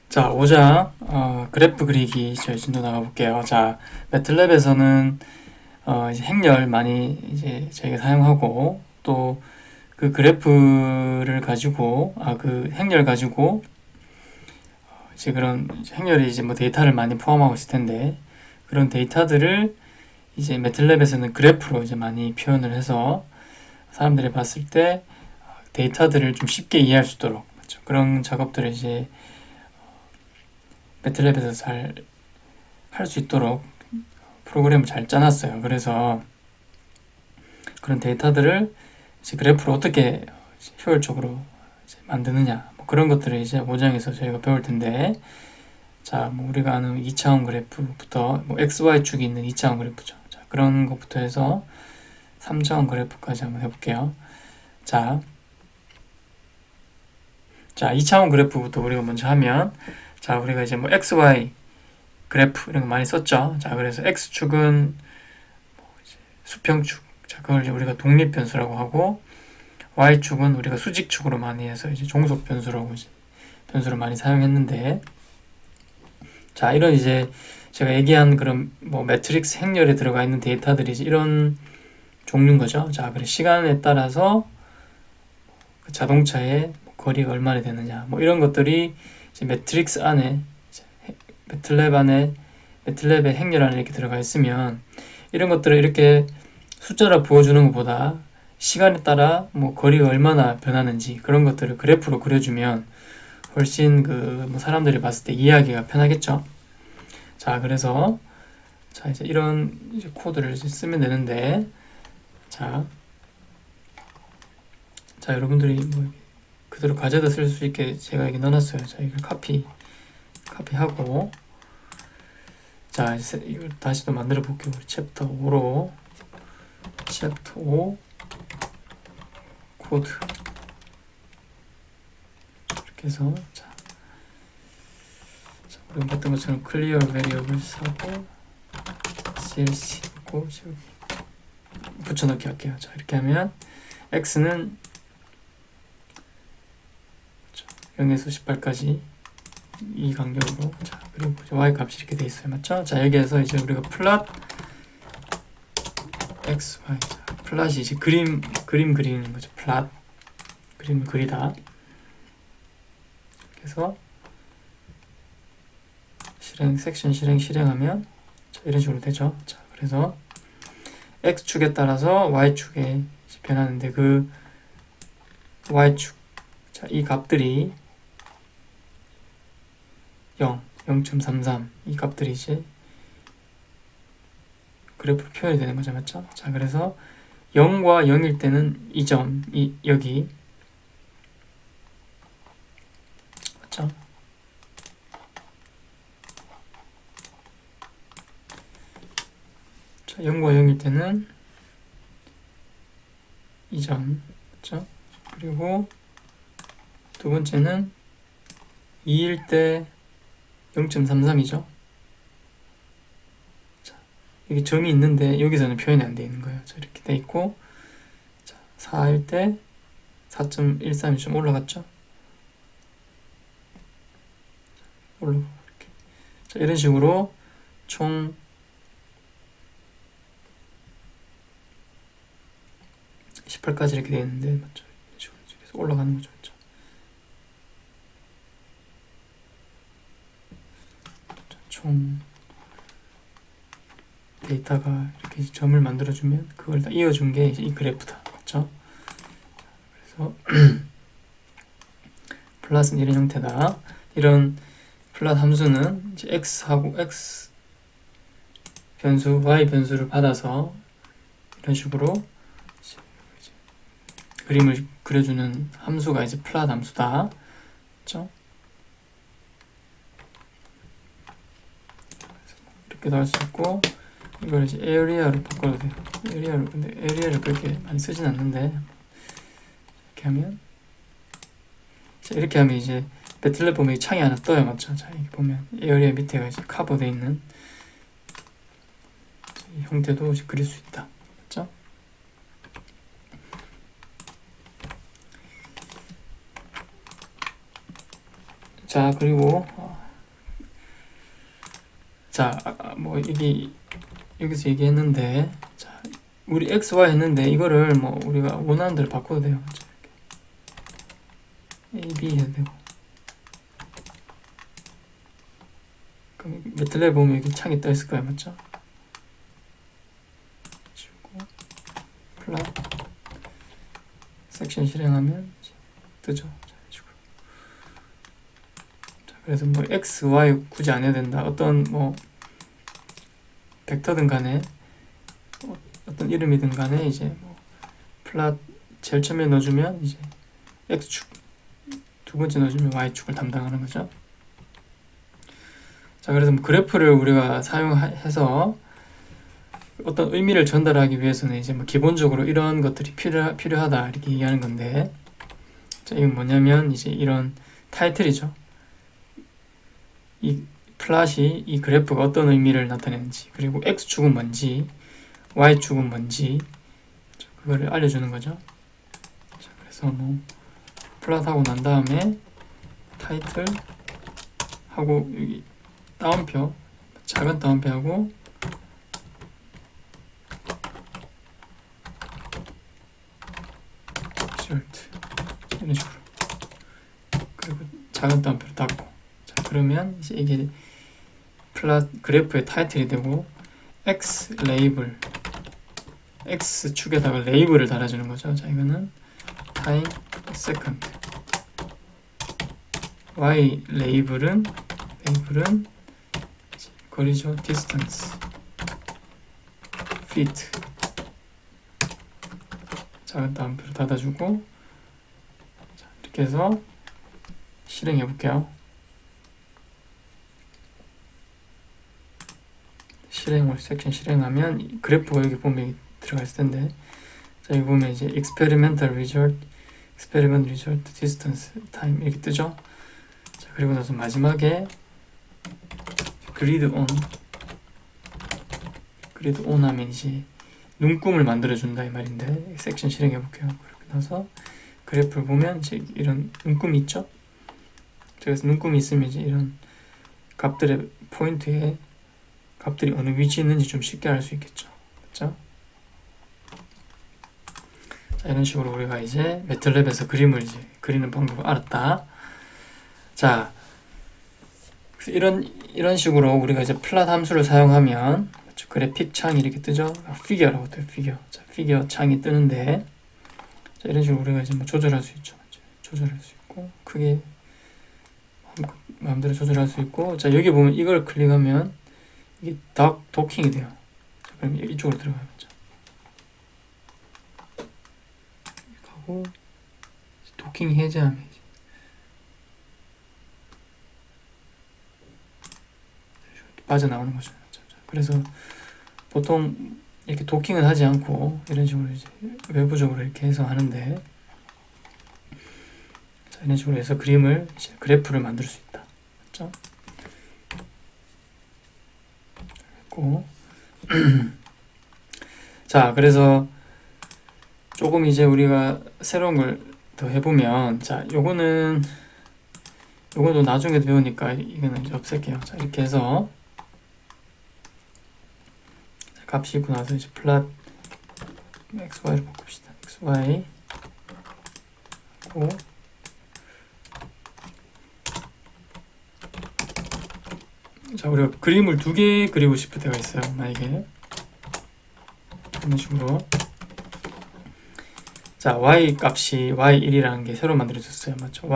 자, 5장 그래프 그리기 저희 진도 나가볼게요. 자, 매틀랩에서는 이제 행렬 많이 이제 저희가 사용하고 또 그 그래프를 가지고 그 행렬 가지고 이제 그런 행렬이 이제 뭐 데이터를 많이 포함하고 있을 텐데 그런 데이터들을 이제 매틀랩에서는 그래프로 이제 많이 표현을 해서 사람들이 봤을 때 데이터들을 좀 쉽게 이해할 수 있도록 맞죠? 그런 작업들을 이제 매틀랩에서 잘 할 수 있도록 프로그램을 잘 짜놨어요. 그래서 그런 데이터들을 이제 그래프로 어떻게 효율적으로 이제 만드느냐 뭐 그런 것들을 이제 5장에서 저희가 배울 텐데 자, 뭐 우리가 아는 2차원 그래프부터 뭐 XY축이 있는 2차원 그래프죠. 자, 그런 것부터 해서 3차원 그래프까지 한번 해볼게요. 자, 2차원 그래프부터 우리가 먼저 하면 자, 우리가 이제 뭐 XY 그래프 이런 거 많이 썼죠. 자, 그래서 X축은 뭐 이제 수평축. 자, 그걸 이제 우리가 독립 변수라고 하고 Y축은 우리가 수직축으로 많이 해서 이제 종속 변수라고 이제 변수를 많이 사용했는데 자, 이런 이제 제가 얘기한 그런 뭐 매트릭스 행렬에 들어가 있는 데이터들이 이제 이런 종류인 거죠. 자, 그래 시간에 따라서 그 자동차의 거리가 얼마나 되느냐 뭐 이런 것들이 이제 매트릭스 안에 매틀랩의 행렬 안에 이렇게 들어가 있으면 이런 것들을 이렇게 숫자로 부어주는 것보다 시간에 따라 뭐 거리가 얼마나 변하는지 그런 것들을 그래프로 그려주면 훨씬 뭐 사람들이 봤을 때 이해하기가 편하겠죠. 자, 그래서 자 이제 이런 이제 코드를 이제 쓰면 되는데 자 여러분들이 뭐 그대로 과제도 쓸 수 있게 제가 여기 넣어놨어요. 자, 이걸 카피하고 자, 이걸 다시 또 만들어 볼게요. 우리 챕터 5로 챕터 5 코드 이렇게 해서 자 우리 봤던 것처럼 clear variable 사고 clc 고 붙여넣기 할게요. 자, 이렇게 하면 x는 0에서 18까지 이 간격으로 자, 그리고 y 값이 이렇게 돼 있어요. 맞죠? 자, 여기에서 이제 우리가 플롯 x, y 자, 플롯이 이제 그림 그리는 거죠. 플롯 그림을 그리다. 그래서 섹션 실행하면 자, 이런 식으로 되죠. 자, 그래서 x축에 따라서 y축에 변하는데 그 y축 자, 이 값들이 0.33 이 값들이 이제 그래프로 표현이 되는 거죠. 맞죠? 자, 그래서 0과 0일 때는 이 점, 여기 맞죠? 자, 0과 0일 때는 이 점, 맞죠? 그리고 두 번째는 2일 때 0.33이죠. 자, 여기 점이 있는데 여기서는 표현이 안 되어 있는 거예요. 자, 이렇게 돼 있고 자, 4일 때 4.13이 좀 올라갔죠. 이렇게. 자, 이런 식으로 총 18까지 이렇게 되어 있는데 맞죠? 이런 식으로 계속 올라가는 거죠. 맞죠? 총 데이터가 이렇게 점을 만들어주면 그걸 다 이어준 게 이제 이 그래프다. 맞죠? 그래서 플롯은 이런 형태다. 이런 플롯 함수는 이제 x하고 x 변수, y 변수를 받아서 이런 식으로 이제 그림을 그려주는 함수가 이제 플롯 함수다. 그렇죠? 이렇게도 할 수 있고 이걸 이제 에리아로 바꿔도 돼요. 근데 에리아를 그렇게 많이 쓰진 않는데 이렇게 하면 자, 이렇게 하면 이제 매틀랩 보면 이 창이 하나 떠요. 맞죠? 자, 여기 보면 에어리어 밑에가 이제 커버되어 있는 이 형태도 이제 그릴 수 있다. 맞죠? 자, 그리고 자, 뭐 이게 여기서 얘기했는데, 자, 우리 x, y 했는데 이거를 뭐 우리가 원하는 대로 바꿔도 돼요. a, b 해도 되고. 그럼 매틀랩 보면 여기 창이 떠 있을 거예요, 맞죠? 플랫 섹션 실행하면 뜨죠. 자, 그래서 뭐 x, y 굳이 안 해야 된다. 어떤 뭐 벡터든 간에 어떤 이름이든 간에 이제 뭐 플랫 제일 처음에 넣어주면 이제 x축, 두 번째 넣어주면 y축을 담당하는 거죠. 자, 그래서 뭐 그래프를 우리가 사용해서 어떤 의미를 전달하기 위해서는 이제 뭐 기본적으로 이런 것들이 필요하다 이렇게 얘기하는 건데, 자, 이건 뭐냐면 이제 이런 타이틀이죠. 이 플랫이 이 그래프가 어떤 의미를 나타내는지, 그리고 x축은 뭔지, y축은 뭔지 그거를 알려주는 거죠. 자, 그래서 뭐 플랫하고 난 다음에 타이틀 하고 여기 따옴표, 작은 따옴표하고 result 이런 식으로, 그리고 작은 따옴표를 닫고. 자, 그러면 이제 이게 플랫 그래프의 타이틀이 되고, x 레이블, x 축에다가 레이블을 달아주는 거죠. 자, 이거는 time second, y 레이블은 거리죠. distance, feet, 작은 따옴표를 닫아주고. 자, 이렇게 해서 실행해 볼게요. 섹션 실행하면 그래프가 여기 보면 들어가 있을 텐데, 자, 여기 보면 이제 experimental result, distance, time 이렇게 뜨죠. 자, 그리고 나서 마지막에 grid on 하면 이제 눈금을 만들어 준다 이 말인데, 섹션 실행해 볼게요. 그렇게 나서 그래프를 보면 이제 이런 눈금이 있죠. 그래서 눈금이 있으면 이제 이런 값들의 포인트에 값들이 어느 위치에 있는지 좀 쉽게 알 수 있겠죠. 그렇죠? 자, 이런 식으로 우리가 이제 매틀랩에서 그림을 이제 그리는 방법을 알았다. 자, 이런 식으로 우리가 이제 플랫 함수를 사용하면, 그렇죠? 그래픽 창이 이렇게 뜨죠. 피겨라고 떠요. 자, 피겨 창이 뜨는데, 자, 이런 식으로 우리가 이제 뭐 조절할 수 있죠. 조절할 수 있고, 크게 마음대로 조절할 수 있고. 자, 여기 보면 이걸 클릭하면 이게 도킹이 돼요. 자, 그럼 이쪽으로 들어가야죠. 하고 도킹 해제하면 이제 빠져나오는 거죠. 자, 그래서 보통 이렇게 도킹은 하지 않고 이런 식으로 이제 외부적으로 이렇게 해서 하는데, 자, 이런 식으로 해서 그래프를 만들 수 있다. 그렇죠? 자, 그래서 조금 이제 우리가 새로운 걸 더 해보면, 자, 요거도 나중에 배우니까 이거는 이제 없앨게요. 자, 이렇게 해서 값이 있고 나서 이제 플랫 xy를 바꿉시다. xy 하고, 자, 우리가 그림을 두 개 그리고 싶을 때가 있어요. 만약에 이런 식으로, 자, y 값이 y1이라는 게 새로 만들어졌어요. 맞죠?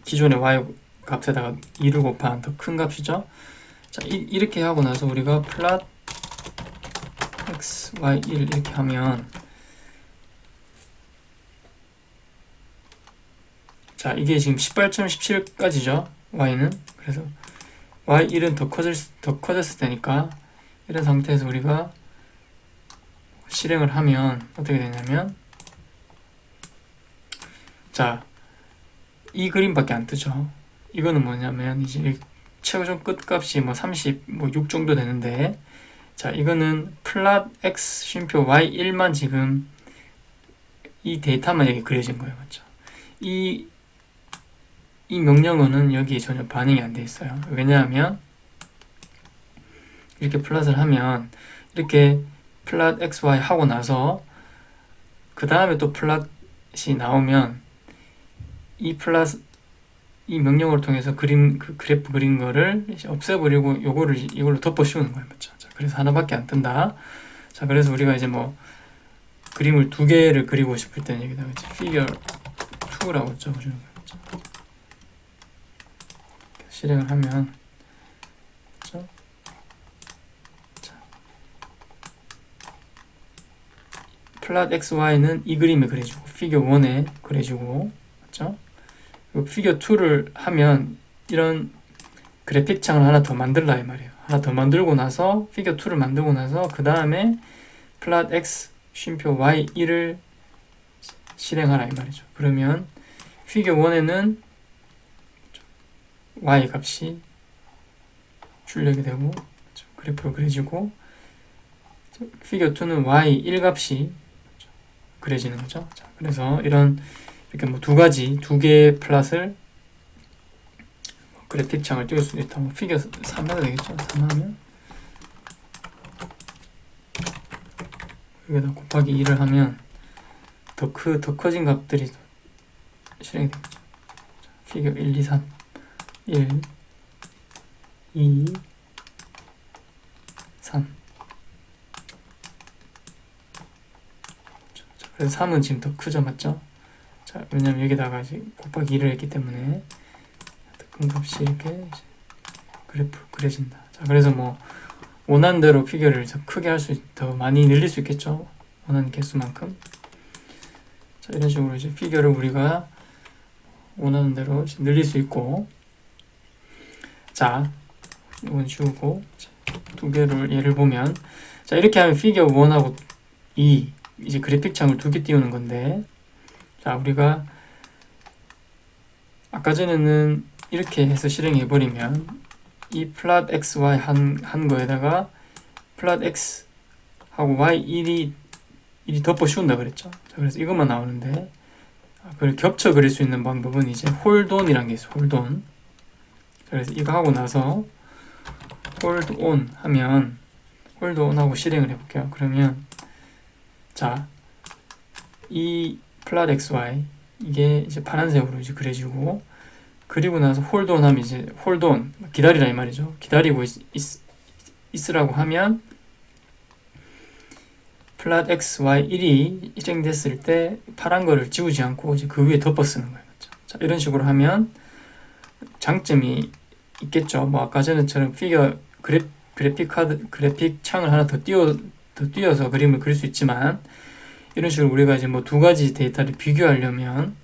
기존의 y 값에다가 2를 곱한 더 큰 값이죠. 자, 이렇게 하고 나서 우리가 플랫 x, y, 1 이렇게 하면, 자, 이게 지금 18.17까지죠. y는. 그래서 y1은 더 커졌을 때니까, 이런 상태에서 우리가 실행을 하면 어떻게 되냐면, 자, 이 그림밖에 안 뜨죠. 이거는 뭐냐면 이제 최종 끝값이 뭐 36 정도 되는데, 자, 이거는 플랫 x 쉼표 y1만 지금 이 데이터만 여기 그려진 거예요. 맞죠? 이 명령어는 여기에 전혀 반응이 안 돼 있어요. 왜냐하면 이렇게 플롯을 하면 이렇게 플롯 XY 하고 나서 그 다음에 또 플롯이 나오면 이 명령어를 통해서 그 그래프 그린 거를 없애버리고 이걸로 덮어 씌우는 거예요. 맞죠? 자, 그래서 하나밖에 안 뜬다. 자, 그래서 우리가 이제 뭐 그림을 두 개를 그리고 싶을 때는 여기다가 이제 figure 2라고 적어주는 거예요. 맞죠? 실행을 하면, 맞죠? 자, 플롯 XY는 이 그림에 그려주고, figure 1에 그려주고, 맞죠? 피겨 2를 하면 이런 그래픽 창을 하나 더 만들라 이 말이에요. 하나 더 만들고 나서 피겨 2를 만들고 나서 그 다음에 플롯 x 쉼표 y 1을 실행하라 이 말이죠. 그러면 피겨 1에는 y 값이 출력이 되고 그래프로 그려지고 피겨 2는 y 1 값이 그려지는 거죠. 자, 그래서 이렇게 뭐 두 개의 플롯을 그래픽 창을 띄울 수도 있다. 뭐 피겨 3 해도 되겠죠. 3 하면 여기다 곱하기 2를 하면 더 커진 값들이 실행이 되겠죠. 피겨 1, 2, 3 1, 2, 3 그래서 3은 지금 더 크죠. 맞죠? 자, 왜냐면 여기다가 이제 곱하기 2를 했기 때문에 더 큰 값이 이렇게 그래프 그려진다. 자, 그래서 뭐 원하는 대로 피겨를 더 크게 더 많이 늘릴 수 있겠죠. 원하는 개수만큼. 자, 이런 식으로 이제 피겨를 우리가 원하는 대로 늘릴 수 있고, 자, 이건 지우고 두 개를 예를 보면, 자, 이렇게 하면 피겨 1하고 2 이제 그래픽 창을 두 개 띄우는 건데, 자, 우리가 아까 전에는 이렇게 해서 실행해버리면 이 플롯 XY 한 거에다가 플롯 X 하고 Y 1이 덮어 씌운다 그랬죠. 자, 그래서 이것만 나오는데 그걸 겹쳐 그릴 수 있는 방법은 이제 홀드온이라는 게 있어요. 홀드온. 그래서 이거 하고 나서 홀드온 하면 홀드온 하고 실행을 해볼게요. 그러면 자, 이 플롯 XY 이게 이제 파란색으로 이제 그려지고, 그리고 나서 홀드온 하면 이제 홀드온 기다리라 이 말이죠. 기다리고 있으라고 하면 플롯 XY 1이 실행됐을 때 파란 거를 지우지 않고 이제 그 위에 덮어 쓰는 거예요. 맞죠? 자, 이런 식으로 하면 장점이 있겠죠. 뭐 아까 전에처럼 피겨 그래픽 창을 하나 더 띄워서 그림을 그릴 수 있지만, 이런 식으로 우리가 이제 뭐 두 가지 데이터를 비교하려면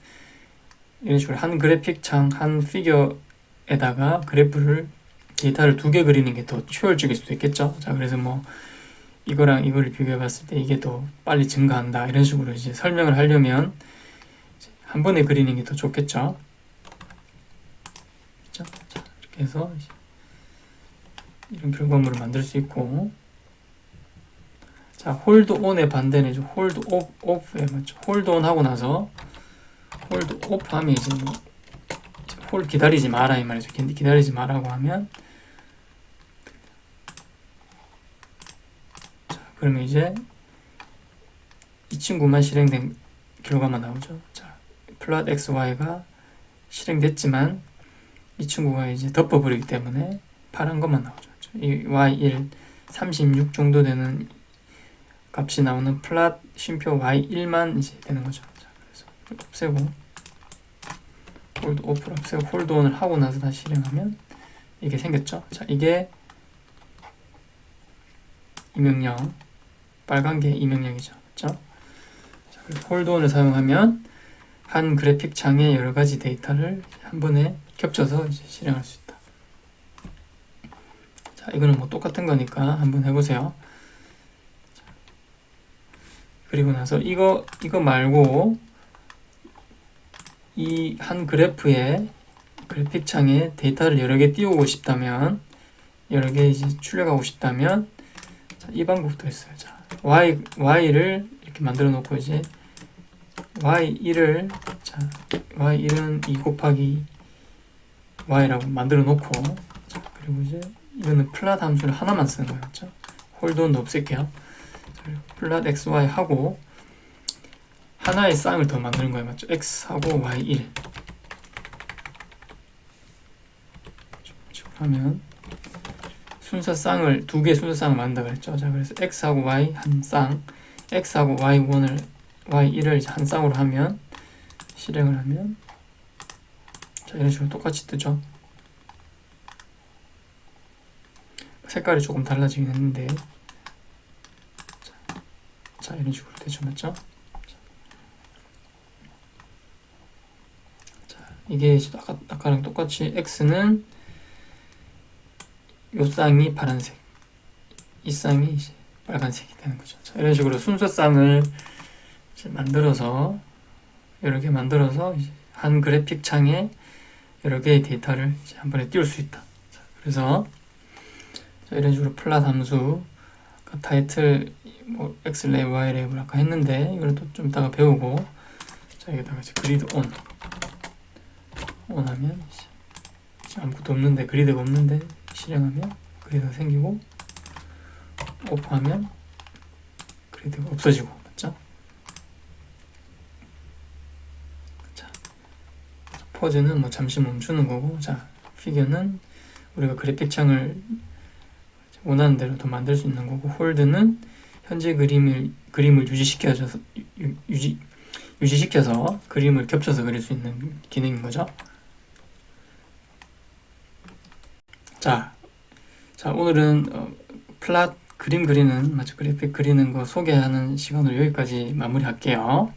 이런 식으로 한 그래픽 창, 한 피겨에다가 데이터를 두 개 그리는 게 더 효율적일 수도 있겠죠. 자, 그래서 뭐 이거랑 이거를 비교해 봤을 때 이게 더 빨리 증가한다. 이런 식으로 이제 설명을 하려면 한 번에 그리는 게 더 좋겠죠. 그렇죠? 자, 이렇게 해서 이런 결과물을 만들 수 있고, 자, 홀드 온의 반대는 이제 홀드 오프에 맞죠. 홀드 온 하고 나서 홀드 오프 하면 이제 기다리지 마라 이 말이죠. 기다리지 마라고 하면, 자, 그러면 이제 이 친구만 실행된 결과만 나오죠. 자, 플롯 XY가 실행됐지만 이 친구가 이제 덮어버리기 때문에 파란 것만 나오죠. 이 Y1 36 정도 되는 값이 나오는 플롯 쉼표 Y1만 이제 되는 거죠. 자, 그래서 없애고 홀드 오프를 없애고 홀드 온을 하고 나서 다시 실행하면 이게 생겼죠. 자, 이게 이 명령, 빨간 게 이 명령이죠. 그렇죠? 자, 그래서 홀드 온을 사용하면 한 그래픽 창에 여러 가지 데이터를 한 번에 겹쳐서 이제 실행할 수 있다. 자, 이거는 뭐 똑같은 거니까 한번 해보세요. 그리고 나서 이거 말고 이 한 그래프에 그래픽 창에 데이터를 여러 개 띄우고 싶다면, 여러 개 이제 출력하고 싶다면, 자, 이 방법도 있어요. 자, y를 이렇게 만들어 놓고 이제 y1을 자, y1은 2 곱하기 y라고 만들어 놓고, 자, 그리고 이제 이거는 플랫 함수를 하나만 쓰는 거예요. 맞죠? 홀드온도 없앨게요. 플랫 xy 하고 하나의 쌍을 더 만드는 거예요. 맞죠? x하고 y1 하면 순서 쌍을 두 개의 순서 쌍을 만든다 그랬죠. 자, 그래서 x하고 y 한 쌍, x하고 y1을 y1을 이제 한 쌍으로 하면 실행을 하면 자, 이런 식으로 똑같이 뜨죠. 색깔이 조금 달라지긴 했는데 자, 이런 식으로 되죠. 맞죠? 자, 이게 아까랑 똑같이 x는 요 쌍이 파란색, 이 쌍이 이제 빨간색이 되는 거죠. 자, 이런 식으로 순서 쌍을 이제 만들어서 여러 개 만들어서 이제 한 그래픽 창에 여러 개의 데이터를 이제 한 번에 띄울 수 있다. 자, 그래서 자, 이런 식으로 플랫 함수 타이틀 뭐 x 랩 y 랩을 아까 했는데 이걸 또 좀 이따가 배우고 자, 여기다가 이제 그리드 온 하면 이제 아무것도 없는데 그리드가 없는데 실행하면 그리드가 생기고 오프하면 그리드가 없어지고 맞죠? 자, 포즈는 뭐 잠시 멈추는 거고 자, 피겨는 우리가 그래픽 창을 원하는 대로 더 만들 수 있는 거고 홀드는 현재 그림을 유지시켜서 그림을 겹쳐서 그릴 수 있는 기능인 거죠. 자 오늘은 플랫 그림 그리는 그래픽 그리는 거 소개하는 시간으로 여기까지 마무리할게요.